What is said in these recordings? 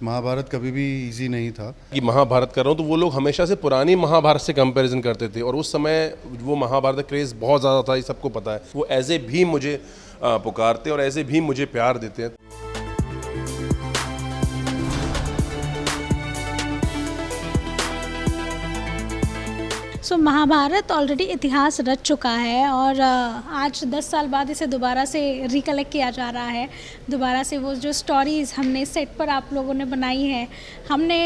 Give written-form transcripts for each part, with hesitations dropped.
महाभारत कभी भी इजी नहीं था। कि महाभारत कर रहा हूँ तो वो लोग हमेशा से पुरानी महाभारत से कंपैरिजन करते थे और उस समय वो महाभारत का क्रेज़ बहुत ज़्यादा था, ये सबको पता है। वो ऐसे भी मुझे पुकारते और ऐसे भी मुझे प्यार देते हैं। महाभारत ऑलरेडी इतिहास रच चुका है और आज 10 साल बाद इसे दोबारा से रिकलेक्ट किया जा रहा है। दोबारा से वो जो स्टोरीज़ हमने सेट पर आप लोगों ने बनाई है, हमने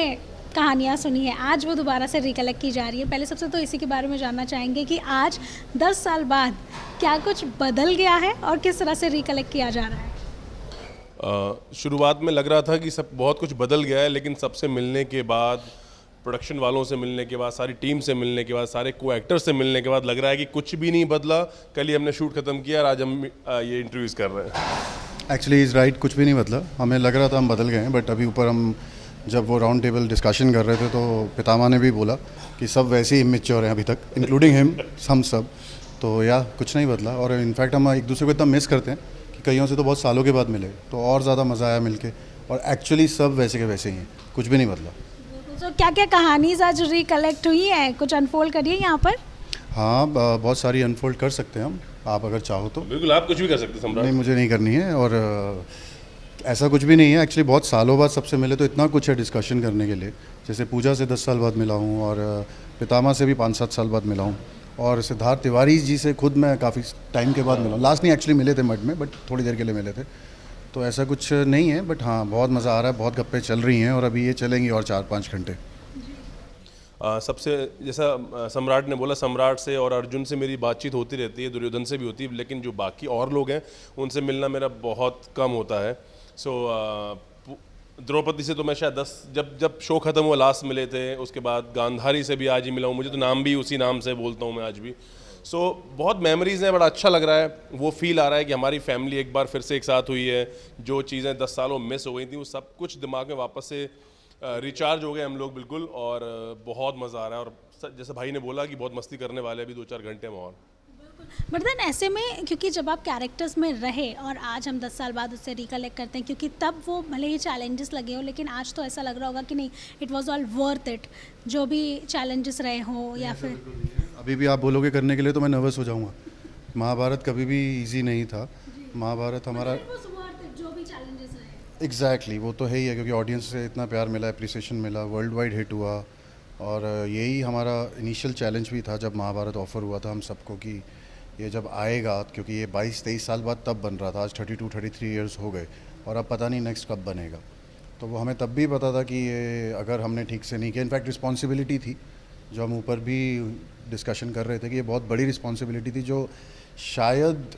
कहानियाँ सुनी है, आज वो दोबारा से रिकलेक्ट की जा रही है। पहले सबसे तो इसी के बारे में जानना चाहेंगे कि आज 10 साल बाद क्या कुछ बदल गया है और किस तरह से रिकलेक्ट किया जा रहा है। शुरुआत में लग रहा था कि सब बहुत कुछ बदल गया है, लेकिन सबसे मिलने के बाद, प्रोडक्शन वालों से मिलने के बाद, सारी टीम से मिलने के बाद, सारे को एक्टर्स से मिलने के बाद लग रहा है कि कुछ भी नहीं बदला। कल ही हमने शूट खत्म किया और आज हम ये इंटरव्यूज़ कर रहे हैं। एक्चुअली इज़ राइट, कुछ भी नहीं बदला। हमें लग रहा था हम बदल गए हैं, बट अभी ऊपर हम जब वो राउंड टेबल डिस्कशन कर रहे थे तो पितामह ने भी बोला कि सब वैसे ही इमेच्योर हैं अभी तक, इंक्लूडिंग हिम, हम सब। तो या कुछ नहीं बदला और इनफैक्ट हम एक दूसरे को इतना मिस करते हैं कि कईयों से तो बहुत सालों के बाद मिले, तो और ज़्यादा मज़ा आया मिलके। और एक्चुअली सब वैसे के वैसे ही हैं, कुछ भी नहीं बदला। तो क्या क्या कहानीज आज रिकलेक्ट हुई है, कुछ अनफोल्ड करिए यहाँ पर। हाँ, बहुत सारी अनफोल्ड कर सकते हैं हम, आप अगर चाहो तो। बिल्कुल, आप कुछ भी कर सकते हैं सम्राट। नहीं, मुझे नहीं करनी है। और ऐसा कुछ भी नहीं है एक्चुअली। बहुत सालों बाद सबसे मिले तो इतना कुछ है डिस्कशन करने के लिए। जैसे पूजा से 10 साल बाद मिला हूँ और पितामह से भी 5-7 साल बाद मिला हूँ और सिद्धार्थ तिवारी जी से खुद मैं काफ़ी टाइम के बाद मिला हूँ। लास्ट नहीं, एक्चुअली मिले थे मड में, बट थोड़ी देर के लिए मिले थे। तो ऐसा कुछ नहीं है, बट हाँ बहुत मज़ा आ रहा है, बहुत गप्पे चल रही हैं और अभी ये चलेंगी और 4-5 घंटे। सबसे जैसा सम्राट ने बोला, सम्राट से और अर्जुन से मेरी बातचीत होती रहती है, दुर्योधन से भी होती है, लेकिन जो बाकी और लोग हैं उनसे मिलना मेरा बहुत कम होता है। द्रौपदी से तो मैं शायद 10, जब शो ख़त्म हुआ लास्ट मिले थे। उसके बाद गांधारी से भी आज ही मिला हूँ, मुझे तो नाम भी उसी नाम से बोलता हूँ मैं आज भी। बहुत मेमोरीज़ हैं, बड़ा अच्छा लग रहा है। वो फील आ रहा है कि हमारी फैमिली एक बार फिर से एक साथ हुई है। जो चीज़ें 10 सालों में मिस हो गई थी वो सब कुछ दिमाग में वापस से रिचार्ज हो गए हम लोग बिल्कुल। और बहुत मज़ा आ रहा है और जैसे भाई ने बोला कि बहुत मस्ती करने वाले अभी 2-4 घंटे में। और बट देन ऐसे में, क्योंकि जब आप कैरेक्टर्स में रहे और आज हम 10 साल बाद उससे रिकलेक्ट करते हैं, क्योंकि तब वो भले ही चैलेंजेस लगे हो, लेकिन आज तो ऐसा लग रहा होगा कि नहीं, it was all worth it, जो भी चैलेंजेस रहे हो या फिर। अभी भी आप बोलोगे करने के लिए तो मैं नर्वस हो जाऊंगा। महाभारत कभी भी इजी नहीं था। महाभारत हमारा एग्जैक्टली वो तो है ही है, क्योंकि ऑडियंस से इतना प्यार मिला, अप्रिसिएशन मिला, वर्ल्ड वाइड हिट हुआ। और यही हमारा इनिशियल चैलेंज भी था जब महाभारत ऑफ़र हुआ था हम सबको कि ये जब आएगा, क्योंकि ये 22-23 साल बाद तब बन रहा था। आज 32-33 ईयर्स हो गए और अब पता नहीं नेक्स्ट कब बनेगा। तो वो हमें तब भी पता था कि ये अगर हमने ठीक से नहीं किया, इनफैक्ट रिस्पॉन्सिबिलिटी थी जो हम ऊपर भी डिस्कशन कर रहे थे कि ये बहुत बड़ी रिस्पॉन्सिबिलिटी थी, जो शायद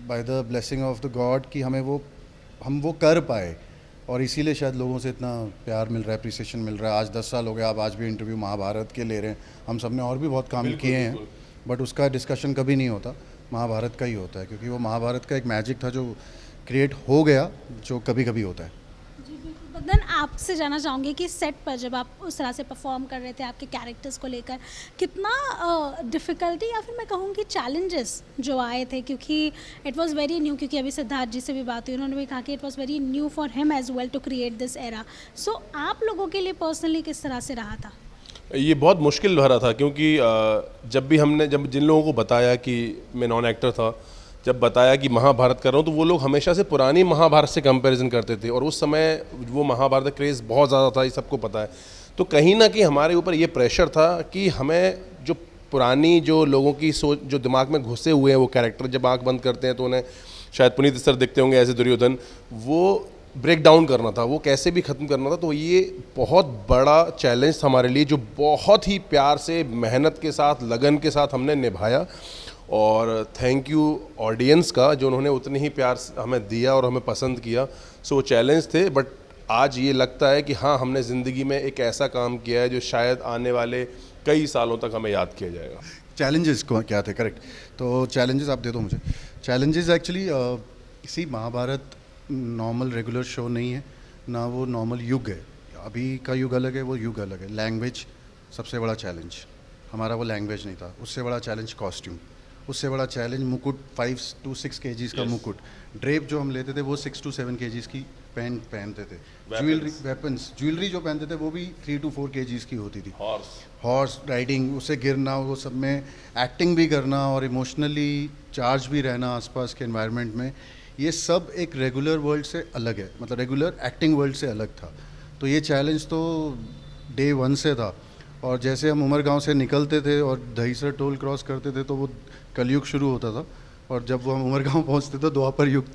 by the blessing of the God कि हम वो कर पाए। और इसीलिए शायद लोगों से इतना प्यार मिल रहा है, अप्रिसिएशन मिल रहा है। आज 10 साल हो गए, आप आज भी इंटरव्यू महाभारत के ले रहे हैं। हम सब ने और भी बहुत काम किए हैं, बट उसका डिस्कशन कभी नहीं होता, महाभारत का ही होता है, क्योंकि वो महाभारत का एक मैजिक था जो क्रिएट हो गया, जो कभी कभी होता है। देन आपसे जानना चाहूँगी कि सेट पर जब आप उस तरह से परफॉर्म कर रहे थे आपके कैरेक्टर्स को लेकर, कितना डिफ़िकल्टी या फिर मैं कहूँगी चैलेंजेस जो आए थे, क्योंकि इट वाज वेरी न्यू। क्योंकि अभी सिद्धार्थ जी से भी बात हुई, उन्होंने भी कहा कि it was very new for him as well to create this era. So आप लोगों के लिए पर्सनली किस तरह से रहा था? ये बहुत मुश्किल भरा था, क्योंकि जब जिन लोगों को बताया कि मैं नॉन एक्टर था, जब बताया कि महाभारत कर रहा हूँ, तो वो लोग हमेशा से पुरानी महाभारत से कंपैरिजन करते थे और उस समय वो महाभारत का क्रेज़ बहुत ज़्यादा था, ये सबको पता है। तो कहीं ना कहीं हमारे ऊपर ये प्रेशर था कि हमें जो पुरानी जो लोगों की सोच जो दिमाग में घुसे हुए हैं, वो कैरेक्टर जब आँख बंद करते हैं तो उन्हें शायद पुनीत सर दिखते होंगे ऐसे दुर्योधन, वो ब्रेक डाउन करना था, वो कैसे भी ख़त्म करना था। तो ये बहुत बड़ा चैलेंज था हमारे लिए, जो बहुत ही प्यार से, मेहनत के साथ, लगन के साथ हमने निभाया। और थैंक यू ऑडियंस का, जो उन्होंने उतनी ही प्यार हमें दिया और हमें पसंद किया। वो चैलेंज थे, बट आज ये लगता है कि हाँ, हमने ज़िंदगी में एक ऐसा काम किया है जो शायद आने वाले कई सालों तक हमें याद किया जाएगा। चैलेंजेस को क्या थे, करेक्ट? तो चैलेंजेस आप दे दो मुझे। चैलेंजेस एक्चुअली इसी महाभारत नॉर्मल रेगुलर शो नहीं है ना, वो नॉर्मल युग है। अभी का युग अलग है, वो युग अलग है। लैंग्वेज सबसे बड़ा चैलेंज हमारा, वो लैंग्वेज नहीं था। उससे बड़ा चैलेंज कॉस्ट्यूम, उससे बड़ा चैलेंज मुकुट, 5 to 6 kgs का मुकुट। ड्रेप जो हम लेते थे वो 6 to 7 kgs की पहनते थे, ज्वेलरी जो पहनते थे वो भी 3 to 4 kgs की होती थी। हॉर्स राइडिंग, उससे गिरना, वो सब में एक्टिंग भी करना और इमोशनली चार्ज भी रहना आसपास के एनवायरनमेंट में, ये सब एक रेगुलर वर्ल्ड से अलग है, मतलब रेगुलर एक्टिंग वर्ल्ड से अलग था। तो ये चैलेंज तो डे 1 से था। और जैसे हम उमरगांव से निकलते थे और दहीसर टोल क्रॉस करते थे तो वो कलयुग शुरू होता था, और जब वो हम उमरगांव पहुंचते तो द्वापर युग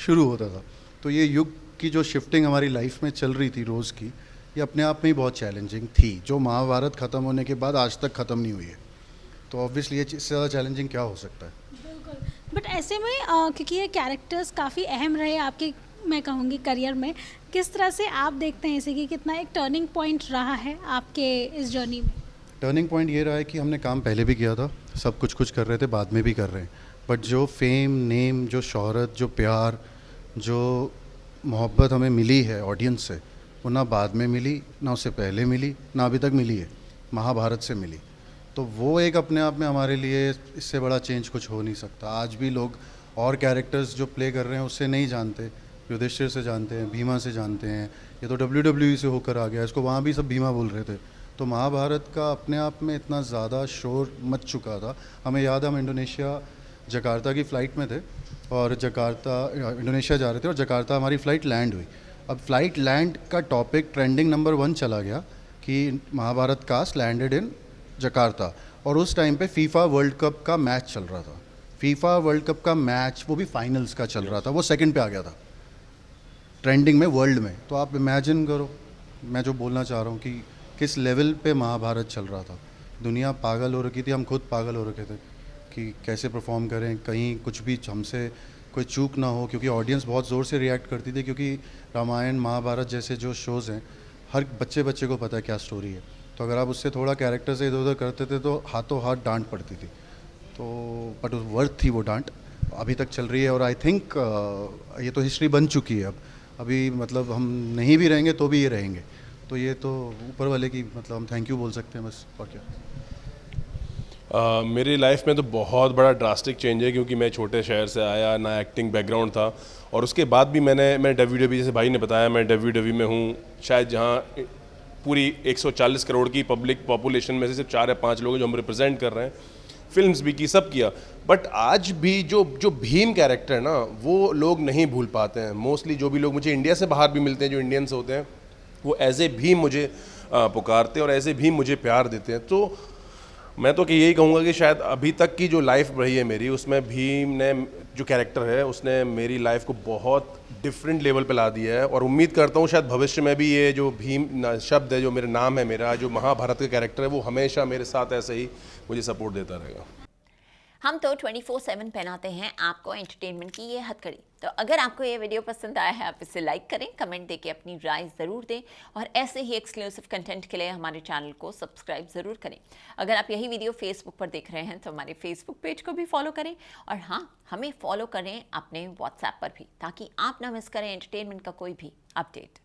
शुरू होता था। तो ये युग की जो शिफ्टिंग हमारी लाइफ में चल रही थी रोज़ की, ये अपने आप में ही बहुत चैलेंजिंग थी, जो महाभारत ख़त्म होने के बाद आज तक ख़त्म नहीं हुई है। तो ऑब्वियसली ये इससे ज़्यादा चैलेंजिंग क्या हो सकता है। बट ऐसे में क्योंकि ये कैरेक्टर्स काफ़ी अहम रहे आपके, मैं कहूँगी करियर में, किस तरह से आप देखते हैं इसे कि कितना एक टर्निंग पॉइंट रहा है आपके इस जर्नी में? टर्निंग पॉइंट ये रहा है कि हमने काम पहले भी किया था, सब कुछ कर रहे थे, बाद में भी कर रहे हैं, बट जो फेम, नेम, जो शोहरत, जो प्यार, जो मोहब्बत हमें मिली है ऑडियंस से, वो ना बाद में मिली, ना उससे पहले मिली, ना अभी तक मिली है, महाभारत से मिली। तो वो एक अपने आप में हमारे लिए, इससे बड़ा चेंज कुछ हो नहीं सकता। आज भी लोग और कैरेक्टर्स जो प्ले कर रहे हैं उससे नहीं जानते, युधिष्ठिर से जानते हैं, भीमा से जानते हैं, ये तो WWE से होकर आ गया, इसको वहाँ भी सब भीमा बोल रहे थे। तो महाभारत का अपने आप में इतना ज़्यादा शोर मच चुका था। हमें याद है, हम इंडोनेशिया जकार्ता की फ़्लाइट में थे और इंडोनेशिया जा रहे थे और जकार्ता हमारी फ़्लाइट लैंड हुई। अब फ्लाइट लैंड का टॉपिक ट्रेंडिंग नंबर 1 चला गया कि Mahabharat cast landed in Jakarta, और उस टाइम पे फीफा वर्ल्ड कप का मैच चल रहा था। फीफा वर्ल्ड कप का मैच, वो भी फाइनल्स का चल रहा था, वो सेकंड पे आ गया था ट्रेंडिंग में वर्ल्ड में। तो आप इमेजिन करो, मैं जो बोलना चाह रहा हूँ कि किस लेवल पे महाभारत चल रहा था। दुनिया पागल हो रखी थी, हम खुद पागल हो रखे थे कि कैसे परफॉर्म करें, कहीं कुछ भी हमसे कोई चूक ना हो, क्योंकि ऑडियंस बहुत ज़ोर से रिएक्ट करती थी, क्योंकि रामायण महाभारत जैसे जो शोज़ हैं, हर बच्चे को पता है क्या स्टोरी है। तो अगर आप उससे थोड़ा कैरेक्टर से इधर उधर करते थे तो हाथों हाथ डांट पड़ती थी। तो बट वर्थ थी वो डांट, अभी तक चल रही है। और आई थिंक ये तो हिस्ट्री बन चुकी है। अब अभी मतलब हम नहीं भी रहेंगे तो भी ये रहेंगे। तो ये तो ऊपर वाले की, मतलब हम थैंक यू बोल सकते हैं बस, और क्या। मेरी लाइफ में तो बहुत बड़ा ड्रास्टिक चेंज है, क्योंकि मैं छोटे शहर से आया, ना एक्टिंग बैकग्राउंड था, और उसके बाद भी मैं WWE, जैसे भाई ने बताया, मैं WWE में हूँ, शायद जहाँ पूरी 140 करोड़ की पब्लिक पॉपुलेशन में से सिर्फ 4 या 5 लोग हैं जो हम रिप्रेजेंट कर रहे हैं। फिल्म्स भी की, सब किया, बट आज भी जो भीम कैरेक्टर है ना, वो लोग नहीं भूल पाते हैं। मोस्टली जो भी लोग मुझे इंडिया से बाहर भी मिलते हैं, जो इंडियंस होते हैं, वो एज ए भीम मुझे पुकारते हैं और एज ए भीम मुझे प्यार देते हैं। तो मैं तो कि यही कहूँगा कि शायद अभी तक की जो लाइफ रही है मेरी, उसमें भीम ने जो कैरेक्टर है, उसने मेरी लाइफ को बहुत डिफरेंट लेवल पे ला दिया है। और उम्मीद करता हूँ शायद भविष्य में भी ये जो भीम शब्द है, जो मेरा नाम है, मेरा जो महाभारत का कैरेक्टर है, वो हमेशा मेरे साथ ऐसे ही मुझे सपोर्ट देता रहेगा। हम तो 24/7 पहनाते हैं आपको एंटरटेनमेंट की ये हथकड़ी। तो अगर आपको ये वीडियो पसंद आया है, आप इसे लाइक करें, कमेंट देके अपनी राय ज़रूर दें, और ऐसे ही एक्सक्लूसिव कंटेंट के लिए हमारे चैनल को सब्सक्राइब ज़रूर करें। अगर आप यही वीडियो फेसबुक पर देख रहे हैं तो हमारे फेसबुक पेज को भी फॉलो करें, और हाँ, हमें फॉलो करें अपने व्हाट्सएप पर भी, ताकि आप ना मिस करें एंटरटेनमेंट का कोई भी अपडेट।